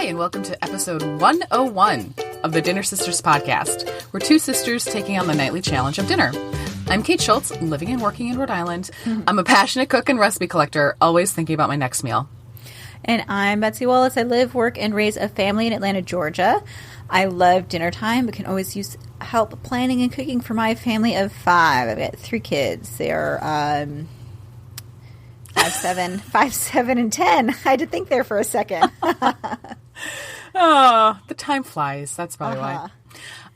and welcome to episode 101 of the Dinner Sisters podcast. We're two sisters taking on the nightly challenge of dinner. I'm Kate Schultz, living and working in Rhode Island. I'm a passionate cook and recipe collector, always thinking about my next meal. And I'm Betsy Wallace. I live, work, and raise a family in Atlanta, Georgia. I love dinner time, but can always use help planning and cooking for my family of 5. I've got 3 kids. They're 5, 7, and 10. I had to think there for a second. Oh, the time flies. That's probably why.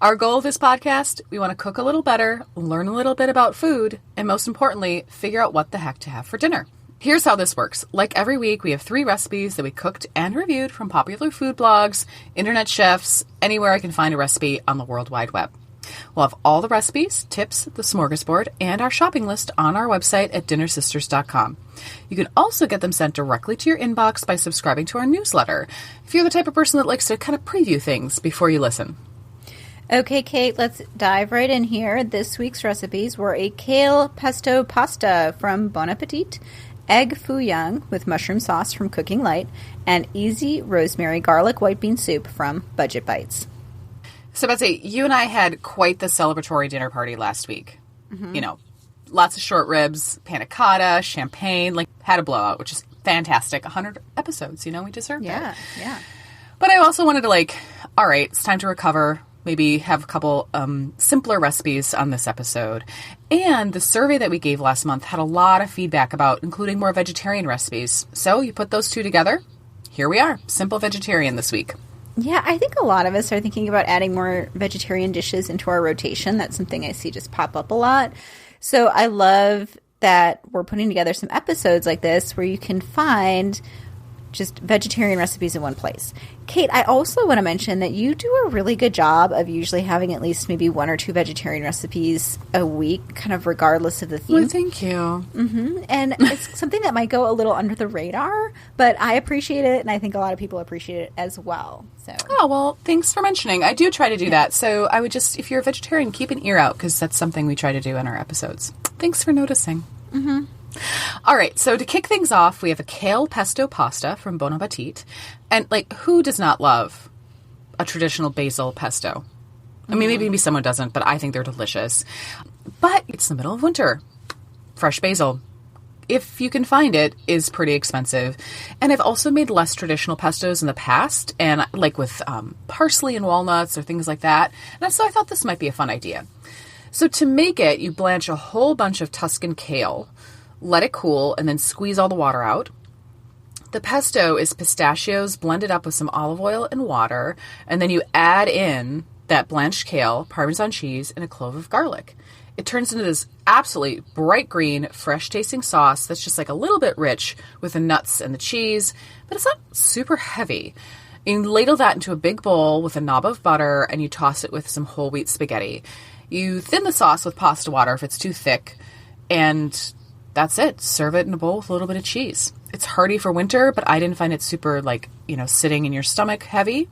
Our goal of this podcast, we want to cook a little better, learn a little bit about food, and most importantly, figure out what the heck to have for dinner. Here's how this works. Like every week, we have 3 recipes that we cooked and reviewed from popular food blogs, internet chefs, anywhere I can find a recipe on the World Wide Web. We'll have all the recipes, tips, the smorgasbord, and our shopping list on our website at dinnersisters.com. You can also get them sent directly to your inbox by subscribing to our newsletter, if you're the type of person that likes to kind of preview things before you listen. Okay, Kate, let's dive right in here. This week's recipes were a kale pesto pasta from Bon Appetit, egg foo young with mushroom sauce from Cooking Light, and easy rosemary garlic white bean soup from Budget Bites. So, Betsy, you and I had quite the celebratory dinner party last week. You know, lots of short ribs, panna cotta, champagne, had a blowout, which is fantastic. 100 episodes, we deserved it. Yeah. But I also wanted to all right, it's time to recover, maybe have a couple simpler recipes on this episode. And the survey that we gave last month had a lot of feedback about including more vegetarian recipes. So you put those two together, here we are, simple vegetarian this week. Yeah, I think a lot of us are thinking about adding more vegetarian dishes into our rotation. That's something I see just pop up a lot. So I love that we're putting together some episodes like this where you can find just vegetarian recipes in one place. Kate, I also want to mention that you do a really good job of usually having at least maybe 1 or 2 vegetarian recipes a week, kind of regardless of the theme. Well, thank you. Mm-hmm. And it's something that might go a little under the radar, but I appreciate it, and I think a lot of people appreciate it as well. So. Oh, well, thanks for mentioning. I do try to do that. So I would just, if you're a vegetarian, keep an ear out, because that's something we try to do in our episodes. Thanks for noticing. Mm-hmm. All right, so to kick things off, we have a kale pesto pasta from Bon Appetit. And, who does not love a traditional basil pesto? I mean, maybe someone doesn't, but I think they're delicious. But it's the middle of winter. Fresh basil, if you can find it, is pretty expensive. And I've also made less traditional pestos in the past, and with parsley and walnuts or things like that. And so I thought this might be a fun idea. So to make it, you blanch a whole bunch of Tuscan kale, let it cool, and then squeeze all the water out. The pesto is pistachios blended up with some olive oil and water, and then you add in that blanched kale, Parmesan cheese, and a clove of garlic. It turns into this absolutely bright green, fresh-tasting sauce that's just a little bit rich with the nuts and the cheese, but it's not super heavy. You ladle that into a big bowl with a knob of butter, and you toss it with some whole wheat spaghetti. You thin the sauce with pasta water if it's too thick, and that's it. Serve it in a bowl with a little bit of cheese. It's hearty for winter, but I didn't find it super, sitting in your stomach heavy.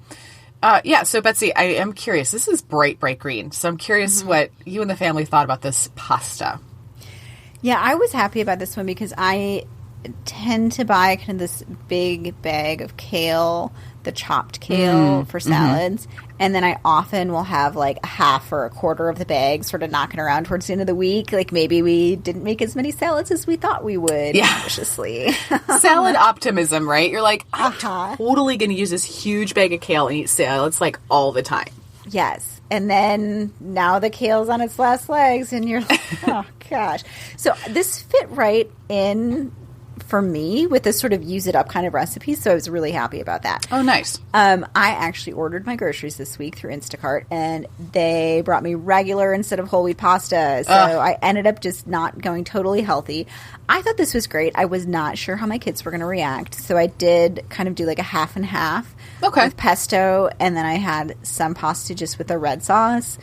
So Betsy, I am curious. This is bright green. So I'm curious what you and the family thought about this pasta. Yeah, I was happy about this one because I tend to buy kind of this big bag of kale, the chopped kale for salads. And then I often will have a half or a quarter of the bag sort of knocking around towards the end of the week. Maybe we didn't make as many salads as we thought we would. Yeah. Ambitiously. Salad optimism, right? You're I'm totally going to use this huge bag of kale and eat salads all the time. Yes. And then now the kale's on its last legs and you're oh gosh. So this fit right in for me with this sort of use it up kind of recipe. So I was really happy about that. Oh, nice. I actually ordered my groceries this week through Instacart and they brought me regular instead of whole wheat pasta. So I ended up just not going totally healthy. I thought this was great. I was not sure how my kids were going to react. So I did kind of do a half and half with pesto. And then I had some pasta just with a red sauce.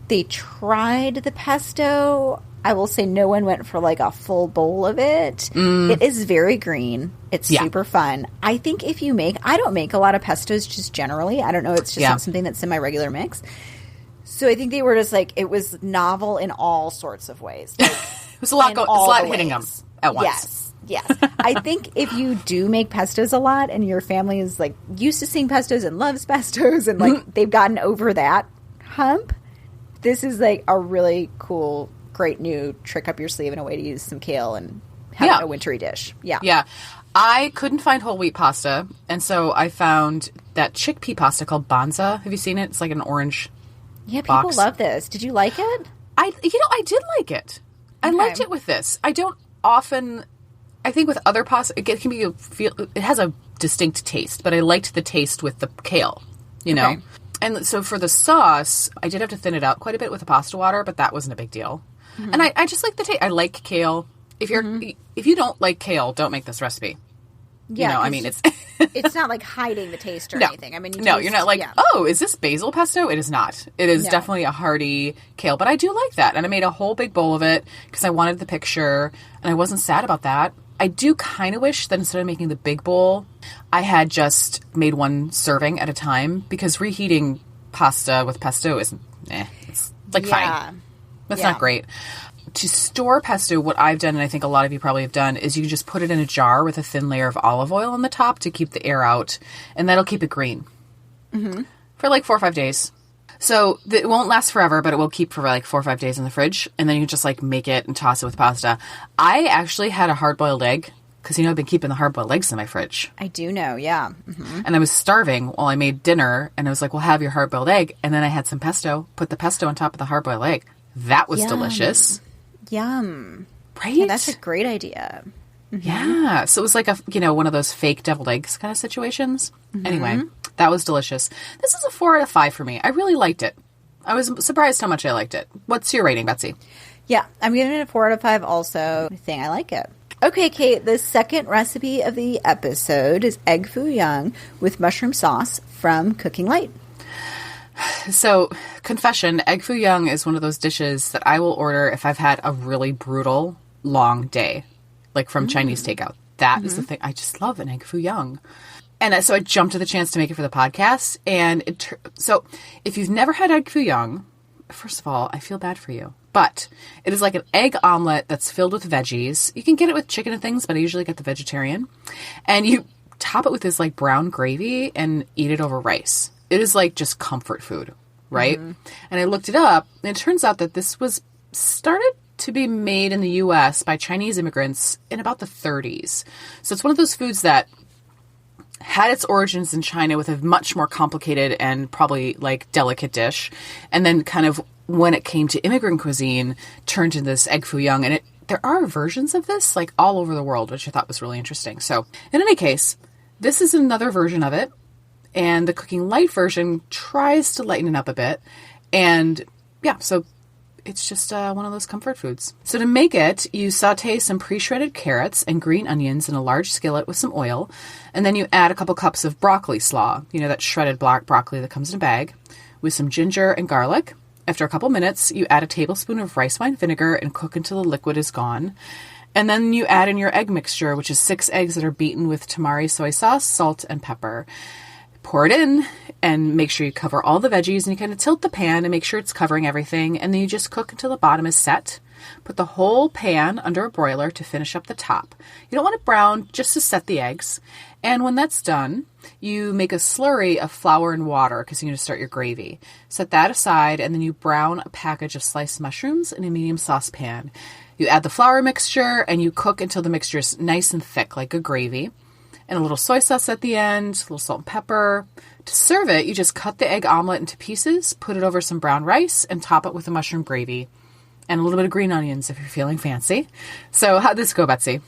They tried the pesto. I will say no one went for a full bowl of it. It is very green. It's super fun. I think if you I don't make a lot of pestos just generally. I don't know. It's just not something that's in my regular mix. So I think they were just it was novel in all sorts of ways. It was a lot hitting them at once. Yes. Yes. I think if you do make pestos a lot and your family is like used to seeing pestos and loves pestos and like they've gotten over that hump, this is like a really cool, great new trick up your sleeve and a way to use some kale and have a wintry dish. Yeah. Yeah. I couldn't find whole wheat pasta, and so I found that chickpea pasta called Banza. Have you seen it? It's like an orange people box. love this. Did you like it? I did like it. I liked it with this. I don't often. I think with other pasta, it can be it has a distinct taste, but I liked the taste with the kale. You know, and so for the sauce, I did have to thin it out quite a bit with the pasta water, but that wasn't a big deal. Mm-hmm. And I just like the taste. I like kale. If you don't like kale, don't make this recipe. Yeah, you know, I mean, it's it's not like hiding the taste or anything. I mean, you're not like, oh, is this basil pesto? It is not. It is definitely a hearty kale, but I do like that. And I made a whole big bowl of it because I wanted the picture, and I wasn't sad about that. I do kind of wish that instead of making the big bowl, I had just made one serving at a time, because reheating pasta with pesto is, it's like fine. That's not great. To store pesto, what I've done, and I think a lot of you probably have done, is you just put it in a jar with a thin layer of olive oil on the top to keep the air out, and that'll keep it green for like 4 or 5 days. So it won't last forever, but it will keep for like 4 or 5 days in the fridge, and then you just like make it and toss it with pasta. I actually had a hard-boiled egg, because I've been keeping the hard-boiled eggs in my fridge. I do know, yeah. Mm-hmm. And I was starving while I made dinner, and I was like, well, have your hard-boiled egg, and then I had some pesto, put the pesto on top of the hard-boiled egg. That was delicious. Yum. Right? Yeah, that's a great idea. Mm-hmm. Yeah. So it was like one of those fake deviled eggs kind of situations. Mm-hmm. Anyway, that was delicious. This is a 4 out of 5 for me. I really liked it. I was surprised how much I liked it. What's your rating, Betsy? Yeah, I'm giving it a 4 out of 5 also. I think I like it. Okay, Kate, the second recipe of the episode is egg foo young with mushroom sauce from Cooking Light. So, confession, egg foo young is one of those dishes that I will order if I've had a really brutal, long day, like from Chinese takeout. That is the thing. I just love an egg foo young. And so I jumped at the chance to make it for the podcast. And so if you've never had egg foo young, first of all, I feel bad for you. But it is like an egg omelet that's filled with veggies. You can get it with chicken and things, but I usually get the vegetarian. And you top it with this like brown gravy and eat it over rice. It is like just comfort food, right? Mm-hmm. And I looked it up, and it turns out that this was started to be made in the U.S. by Chinese immigrants in about the 30s. So it's one of those foods that had its origins in China with a much more complicated and probably like delicate dish. And then kind of when it came to immigrant cuisine, turned into this egg foo young. And there are versions of this like all over the world, which I thought was really interesting. So in any case, this is another version of it. And the Cooking Light version tries to lighten it up a bit. And yeah, so it's just one of those comfort foods. So to make it, you saute some pre-shredded carrots and green onions in a large skillet with some oil. And then you add a couple cups of broccoli slaw, that shredded black broccoli that comes in a bag, with some ginger and garlic. After a couple minutes, you add a tablespoon of rice wine vinegar and cook until the liquid is gone. And then you add in your egg mixture, which is 6 eggs that are beaten with tamari soy sauce, salt, and pepper. Pour it in and make sure you cover all the veggies, and you kind of tilt the pan and make sure it's covering everything. And then you just cook until the bottom is set. Put the whole pan under a broiler to finish up the top. You don't want it brown, just to set the eggs. And when that's done, you make a slurry of flour and water because you're going to start your gravy. Set that aside, and then you brown a package of sliced mushrooms in a medium saucepan. You add the flour mixture, and you cook until the mixture is nice and thick, like a gravy. And a little soy sauce at the end, a little salt and pepper. To serve it, you just cut the egg omelet into pieces, put it over some brown rice, and top it with the mushroom gravy. And a little bit of green onions if you're feeling fancy. So how'd this go, Betsy?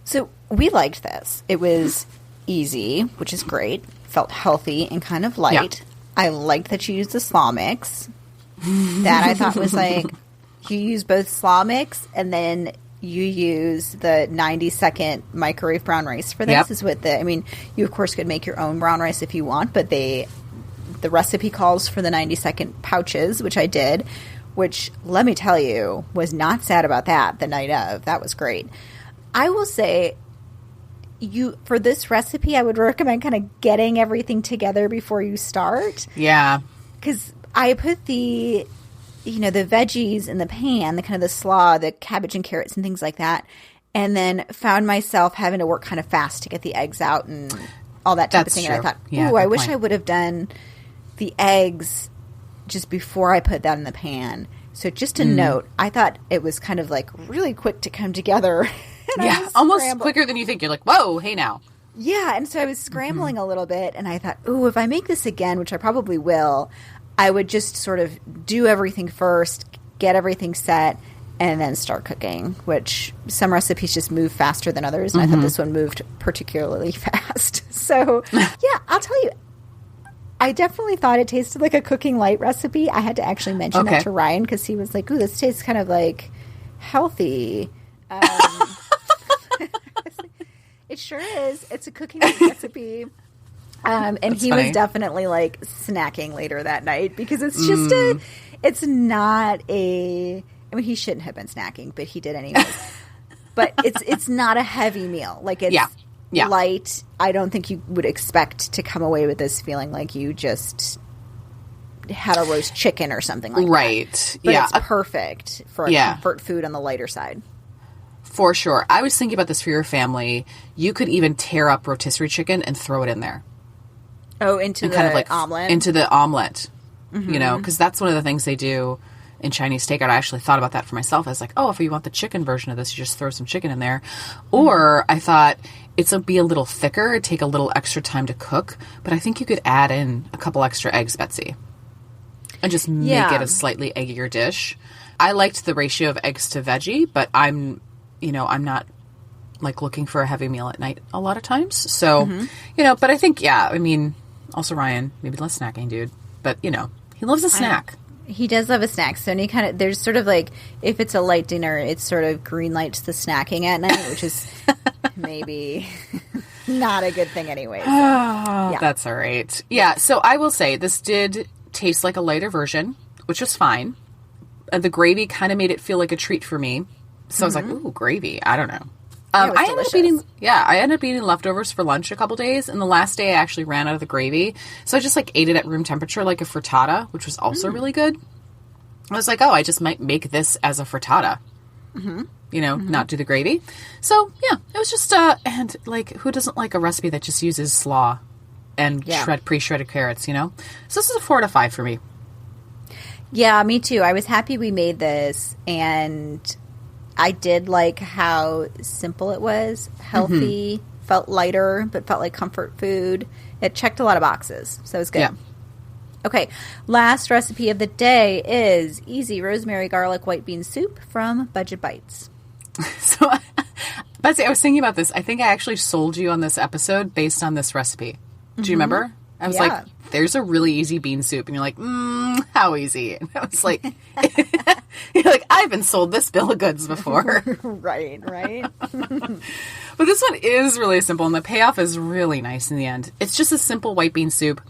So we liked this. It was easy, which is great. Felt healthy and kind of light. Yeah. I liked that you used the slaw mix. That I thought was like, you use both slaw mix and then you use the 90-second microwave brown rice for this. Is what you of course could make your own brown rice if you want, but the recipe calls for the 90-second pouches, which I did, which let me tell you was not sad about that the night of. That was great. I will say for this recipe, I would recommend kind of getting everything together before you start. Yeah. Because I put the veggies in the pan, the kind of the slaw, the cabbage and carrots and things like that. and then found myself having to work kind of fast to get the eggs out and all that type of thing. True. And I thought, yeah, ooh, I wish point. I would have done the eggs just before I put that in the pan. So just a note, I thought it was kind of like really quick to come together. Yeah, almost quicker than you think. You're like, whoa, hey now. Yeah, and so I was scrambling a little bit, and I thought, ooh, if I make this again, which I probably will, I would just sort of do everything first, get everything set, and then start cooking, which some recipes just move faster than others, and I thought this one moved particularly fast. So, yeah, I'll tell you, I definitely thought it tasted like a cooking light recipe. I had to actually mention that to Ryan because he was like, ooh, this tastes kind of like healthy. It sure is. It's a cooking recipe. And That's he funny. was definitely like snacking later that night because it's just it's not I mean, he shouldn't have been snacking, but he did anyways. But it's not a heavy meal. Like it's light. I don't think you would expect to come away with this feeling like you just had a roast chicken or something like that. Right. But yeah. it's perfect for a comfort food on the lighter side. For sure. I was thinking about this for your family. You could even tear up rotisserie chicken and throw it in there. Oh, into the kind of like omelet? Into the omelet. You know, because that's one of the things they do in Chinese takeout. I actually thought about that for myself. I was like, oh, if you want the chicken version of this, you just throw some chicken in there. Or I thought it'll be a little thicker. It'd take a little extra time to cook. But I think you could add in a couple extra eggs, Betsy. And just make it a slightly eggier dish. I liked the ratio of eggs to veggie, but I'm not like looking for a heavy meal at night a lot of times. So, but I think, I mean, also Ryan, maybe less snacking, dude. But, he loves a snack. He does love a snack. So there's sort of like, if it's a light dinner, it sort of green lights the snacking at night, which is maybe not a good thing anyway. So, That's all right. Yeah, so I will say this did taste like a lighter version, which was fine. The gravy kind of made it feel like a treat for me. So I was like, ooh, gravy. I don't know. I ended up eating leftovers for lunch a couple days, and the last day I actually ran out of the gravy. So I just ate it at room temperature like a frittata, which was also really good. I was like, oh, I just might make this as a frittata. Not do the gravy. So, yeah, it was just, and who doesn't like a recipe that just uses slaw and pre-shredded carrots, So this is a 4 out of 5 for me. Yeah, me too. I was happy we made this, and I did like how simple it was, healthy, felt lighter, but felt like comfort food. It checked a lot of boxes, so it was good. Yeah. Okay, last recipe of the day is easy rosemary garlic white bean soup from Budget Bites. So, Betsy, I was thinking about this. I think I actually sold you on this episode based on this recipe. Do you remember? I was like, there's a really easy bean soup. And you're like, how easy? And I was like, you're like, I've been sold this bill of goods before. Right. But this one is really simple, and the payoff is really nice in the end. It's just a simple white bean soup.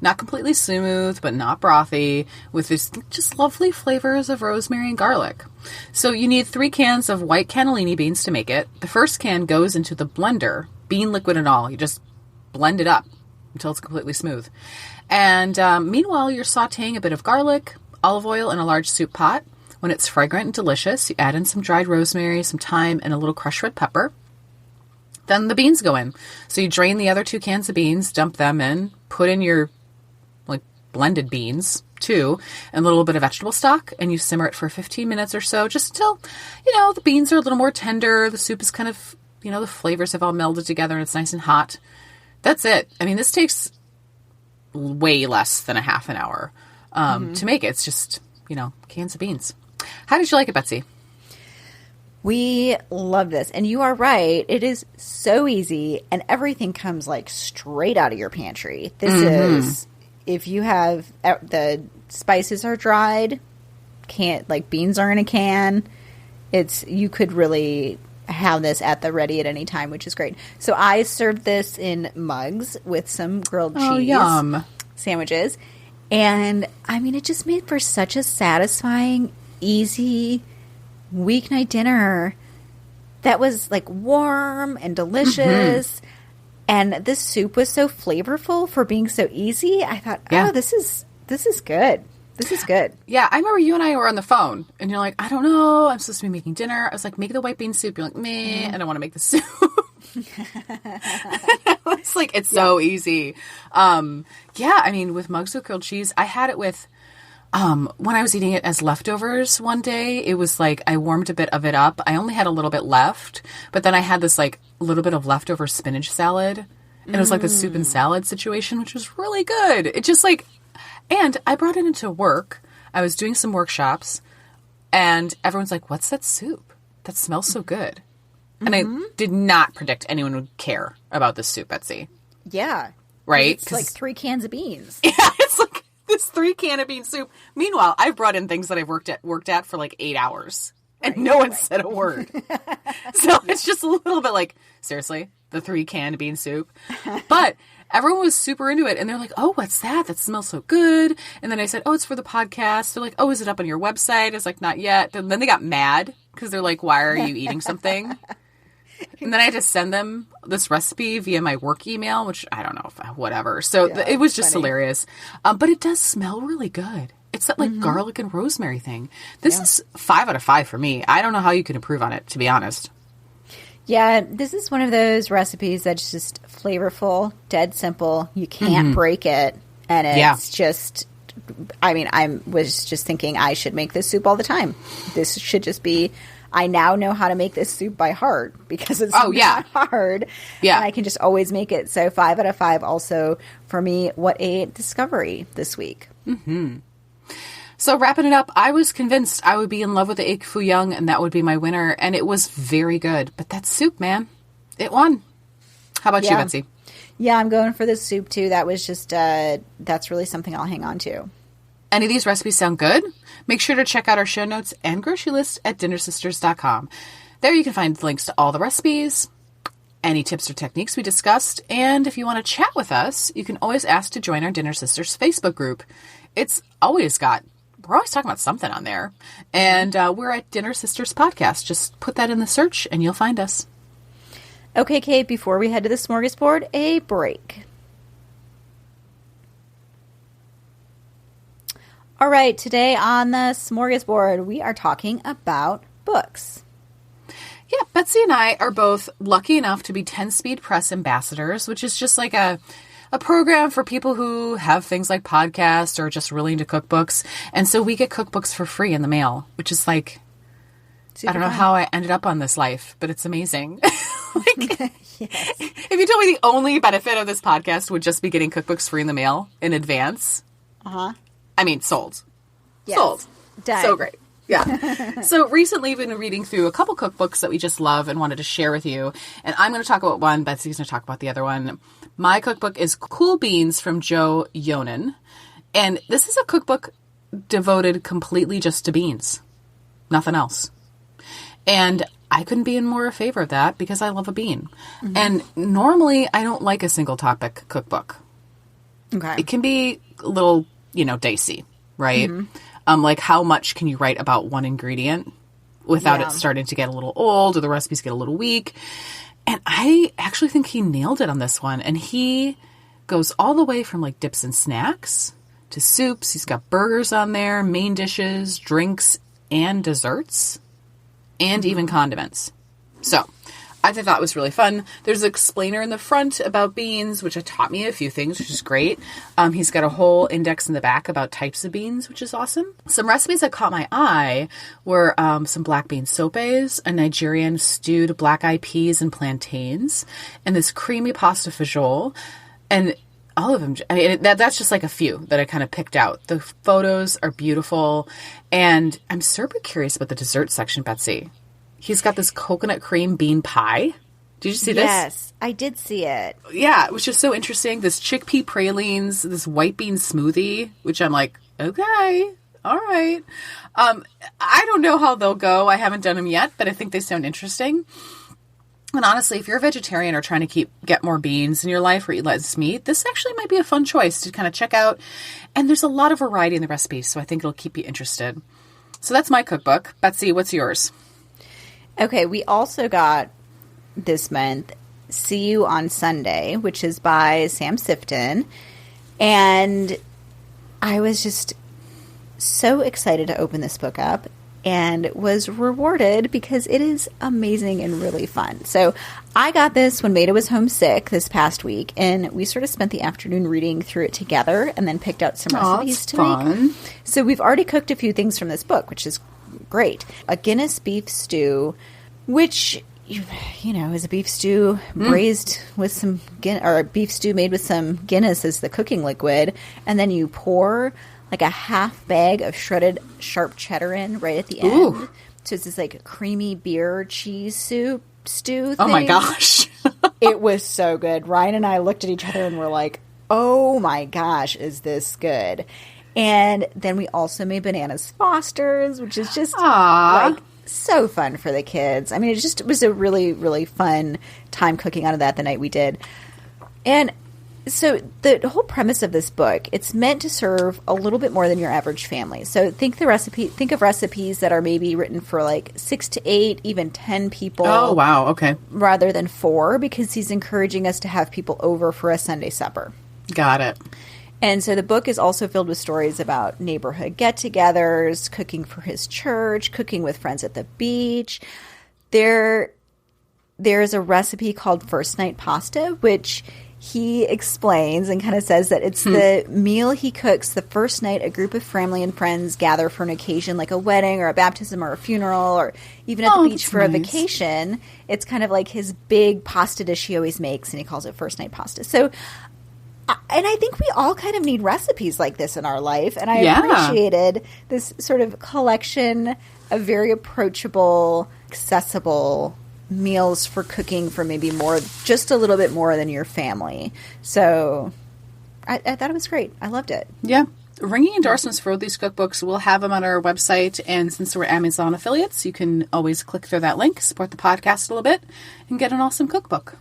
Not completely smooth, but not brothy, with this just lovely flavors of rosemary and garlic. So you need 3 cans of white cannellini beans to make it. The first can goes into the blender, bean liquid and all. You just blend it up until it's completely smooth. And meanwhile, you're sauteing a bit of garlic, olive oil in a large soup pot. When it's fragrant and delicious, you add in some dried rosemary, some thyme, and a little crushed red pepper. Then the beans go in. So you drain the other 2 cans of beans, dump them in, put in your blended beans too, and a little bit of vegetable stock, and you simmer it for 15 minutes or so, just until, the beans are a little more tender. The soup is kind of, the flavors have all melded together and it's nice and hot. That's it. I mean, this takes way less than a half an hour to make it. It's just, cans of beans. How did you like it, Betsy? We love this. And you are right. It is so easy, and everything comes straight out of your pantry. This is, if you have, the spices are dried, beans are in a can, you could really have this at the ready at any time, which is great. So I served this in mugs with some grilled cheese sandwiches. And I mean, it just made for such a satisfying, easy weeknight dinner that was warm and delicious. And this soup was so flavorful for being so easy. I thought, this is good. This is good. Yeah, I remember you and I were on the phone, and you're like, I don't know, I'm supposed to be making dinner. I was like, make the white bean soup. You're like, meh, I don't want to make the soup. It's like, it's so easy. Yeah, I mean, with mugs with grilled cheese, I had it with, when I was eating it as leftovers one day, it was like, I warmed a bit of it up. I only had a little bit left, but then I had this like little bit of leftover spinach salad, and it was like the soup and salad situation, which was really good. It just like, and I brought it into work. I was doing some workshops, and everyone's like, what's that soup? That smells so good. And I did not predict anyone would care about this soup, Betsy. Yeah. Right? It's like 3 cans of beans. Yeah, it's like this 3 can of bean soup. Meanwhile, I've brought in things that I've worked at for like 8 hours. And no one said a word. So it's just a little bit like, seriously, the 3 can of bean soup. But everyone was super into it. And they're like, oh, what's that? That smells so good. And then I said, oh, it's for the podcast. They're like, oh, is it up on your website? I was like, not yet. And then they got mad because they're like, why are you eating something? And then I had to send them this recipe via my work email, which I don't know, whatever. So it was just hilarious. But it does smell really good. It's that like garlic and rosemary thing. This is 5 out of 5 for me. I don't know how you can improve on it, to be honest. Yeah, this is one of those recipes that's just flavorful, dead simple. You can't break it. And it's just, I mean, I was just thinking I should make this soup all the time. This should just be, I now know how to make this soup by heart because it's not hard. Yeah. And I can just always make it. So 5 out of 5 also for me. What a discovery this week. Mm-hmm. So wrapping it up, I was convinced I would be in love with the egg foo young and that would be my winner. And it was very good. But that soup, man, it won. How about you, Betsy? Yeah, I'm going for this soup too. That was just, that's really something I'll hang on to. Any of these recipes sound good? Make sure to check out our show notes and grocery list at dinnersisters.com. There you can find links to all the recipes, any tips or techniques we discussed, and if you want to chat with us, you can always ask to join our Dinner Sisters Facebook group. We're always talking about something on there. And we're at Dinner Sisters Podcast. Just put that in the search and you'll find us. Okay, Kate, before we head to the smorgasbord, a break. All right, today on the smorgasbord, we are talking about books. Yeah, Betsy and I are both lucky enough to be 10-Speed Press ambassadors, which is just like a program for people who have things like podcasts or just really into cookbooks. And so we get cookbooks for free in the mail, which is like, super I don't know fun. How I ended up on this life, but it's amazing. If you told me the only benefit of this podcast would just be getting cookbooks free in the mail in advance. I mean, sold. Yes. Sold. Done. So great. Yeah. So recently I've been reading through a couple cookbooks that we just love and wanted to share with you. And I'm going to talk about one. Betsy's going to talk about the other one. My cookbook is Cool Beans from Joe Yonan. And this is a cookbook devoted completely just to beans. Nothing else. And I couldn't be in more favor of that because I love a bean. And normally I don't like a single topic cookbook. Okay. It can be a little, dicey, right? Like how much can you write about one ingredient without it starting to get a little old or the recipes get a little weak? And I actually think he nailed it on this one. And he goes all the way from like dips and snacks to soups. He's got burgers on there, main dishes, drinks, and desserts, and even condiments. So I thought that was really fun. There's an explainer in the front about beans, which taught me a few things, which is great. He's got a whole index in the back about types of beans, which is awesome. Some recipes that caught my eye were some black bean sopes, a Nigerian stewed black-eyed peas and plantains, and this creamy pasta fagioli. And all of them, I mean, that's just like a few that I kind of picked out. The photos are beautiful, and I'm super curious about the dessert section, Betsy. He's got this coconut cream bean pie. Did you see this? Yes, I did see it. Yeah, it was just so interesting. This chickpea pralines, this white bean smoothie, which I'm like, okay, all right. I don't know how they'll go. I haven't done them yet, but I think they sound interesting. And honestly, if you're a vegetarian or trying to get more beans in your life or eat less meat, this actually might be a fun choice to kind of check out. And there's a lot of variety in the recipes, so I think it'll keep you interested. So that's my cookbook. Betsy, what's yours? Okay, we also got this month See You on Sunday, which is by Sam Sifton. And I was just so excited to open this book up and was rewarded because it is amazing and really fun. So I got this when Maida was homesick this past week, and we sort of spent the afternoon reading through it together and then picked out some recipes to make. So we've already cooked a few things from this book, which is great. A Guinness beef stew, which, you know, is a beef stew braised with some or a beef stew made with some Guinness as the cooking liquid, and then you pour like a half bag of shredded sharp cheddar in right at the end. Ooh. So it's this like creamy beer cheese stew thing. Oh my gosh. It was so good. Ryan and I looked at each other and were like, oh my gosh, is this good? And then we also made bananas Fosters, which is just like so fun for the kids. I mean, it was a really, really fun time cooking out of that the night we did. And so the whole premise of this book, it's meant to serve a little bit more than your average family. So think of recipes that are maybe written for like 6 to 8, even 10 people. Oh, wow. Okay. Rather than 4, because he's encouraging us to have people over for a Sunday supper. Got it. And so the book is also filled with stories about neighborhood get-togethers, cooking for his church, cooking with friends at the beach. There's a recipe called First Night Pasta, which he explains and kind of says that it's the meal he cooks the first night a group of family and friends gather for an occasion like a wedding or a baptism or a funeral or even at the beach for a vacation. It's kind of like his big pasta dish he always makes, and he calls it First Night Pasta. So, and I think we all kind of need recipes like this in our life, and I appreciated this sort of collection of very approachable, accessible meals for cooking for maybe just a little bit more than your family. So I thought it was great. I loved it. Yeah. Ringing endorsements for these cookbooks, we'll have them on our website. And since we're Amazon affiliates, you can always click through that link, support the podcast a little bit, and get an awesome cookbook.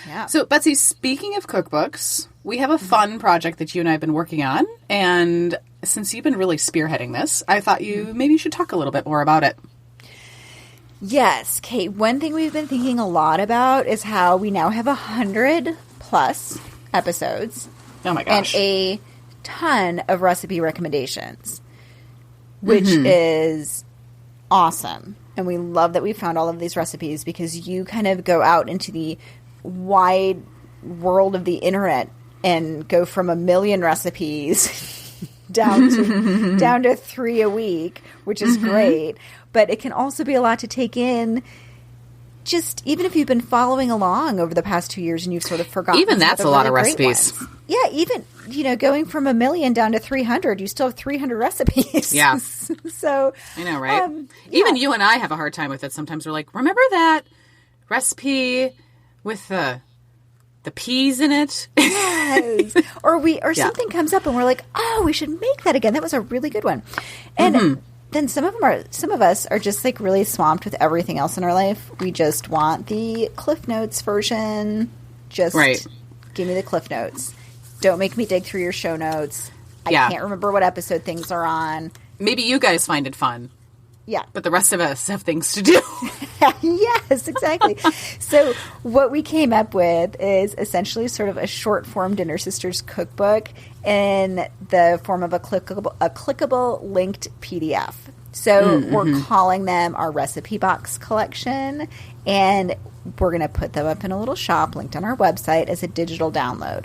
Yeah. So, Betsy, speaking of cookbooks, we have a fun project that you and I have been working on. And since you've been really spearheading this, I thought you maybe should talk a little bit more about it. Yes, Kate. One thing we've been thinking a lot about is how we now have 100+ episodes. Oh my gosh. And a ton of recipe recommendations, which is awesome. And we love that we found all of these recipes because you kind of go out into the wide world of the internet and go from a million recipes down to 3 a week, which is great. But it can also be a lot to take in. Just even if you've been following along over the past 2 years and you've sort of forgotten. Even that's a lot of recipes. Yeah, even, going from 1 million down to 300, you still have 300 recipes. Yeah. So I know, right? Even you and I have a hard time with it. Sometimes we're like, remember that recipe with the peas in it? Yes. Or something comes up and we're like, oh, we should make that again. That was a really good one. And then some of us are just like really swamped with everything else in our life. We just want the Cliff Notes version. Just give me the Cliff Notes. Don't make me dig through your show notes. I can't remember what episode things are on. Maybe you guys find it fun. Yeah. But the rest of us have things to do. Yes, exactly. So what we came up with is essentially sort of a short-form Dinner Sisters cookbook in the form of a clickable linked PDF. So we're calling them our recipe box collection, and we're going to put them up in a little shop linked on our website as a digital download.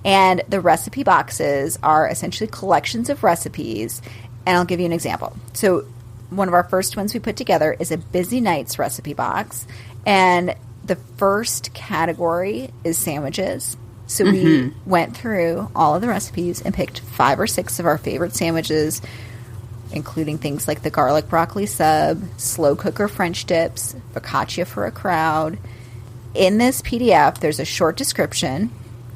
And the recipe boxes are essentially collections of recipes, and I'll give you an example. So one of our first ones we put together is a Busy Nights recipe box, and the first category is sandwiches. So we went through all of the recipes and picked 5 or 6 of our favorite sandwiches, including things like the garlic broccoli sub, slow cooker French dips, focaccia for a crowd. In this PDF, there's a short description,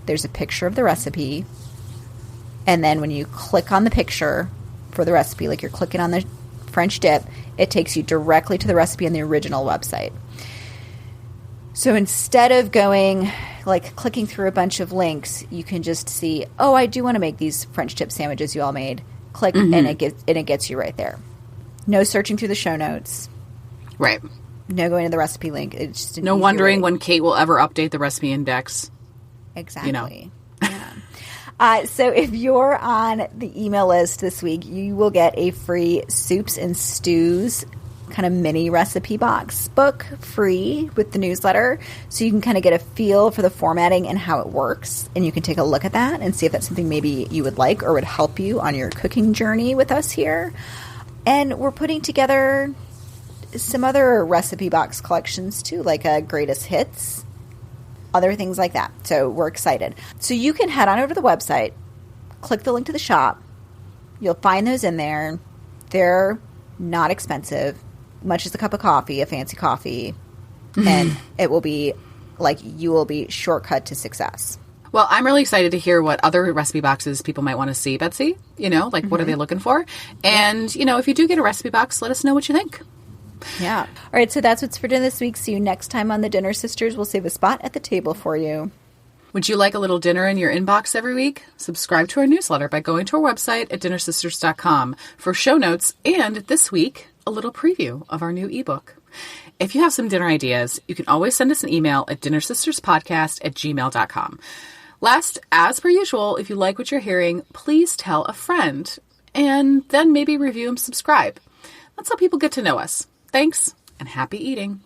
there's a picture of the recipe, and then when you click on the picture for the recipe, like you're clicking on the French dip, it takes you directly to the recipe on the original website. So instead of clicking through a bunch of links, you can just see, oh, I do want to make these French dip sandwiches you all made. Click, and it gets you right there. No searching through the show notes. Right. No going to the recipe link. It's just no wondering when Kate will ever update the recipe index. Exactly. Yeah. So if you're on the email list this week, you will get a free soups and stews kind of mini recipe box book free with the newsletter. So you can kind of get a feel for the formatting and how it works. And you can take a look at that and see if that's something maybe you would like or would help you on your cooking journey with us here. And we're putting together some other recipe box collections too, like greatest hits, other things like that. So we're excited. So you can head on over to the website, click the link to the shop. You'll find those in there. They're not expensive, much as a cup of coffee, a fancy coffee, and it will be like you will be shortcut to success. Well, I'm really excited to hear what other recipe boxes people might want to see, Betsy. Like what are they looking for? And, if you do get a recipe box, let us know what you think. Yeah. All right, so that's what's for dinner this week. See you next time on The Dinner Sisters. We'll save a spot at the table for you. Would you like a little dinner in your inbox every week? Subscribe to our newsletter by going to our website at dinnersisters.com for show notes and, this week, a little preview of our new ebook. If you have some dinner ideas, you can always send us an email at dinnersisterspodcast@gmail.com. Last, as per usual, if you like what you're hearing, please tell a friend and then maybe review and subscribe. That's how people get to know us. Thanks and happy eating.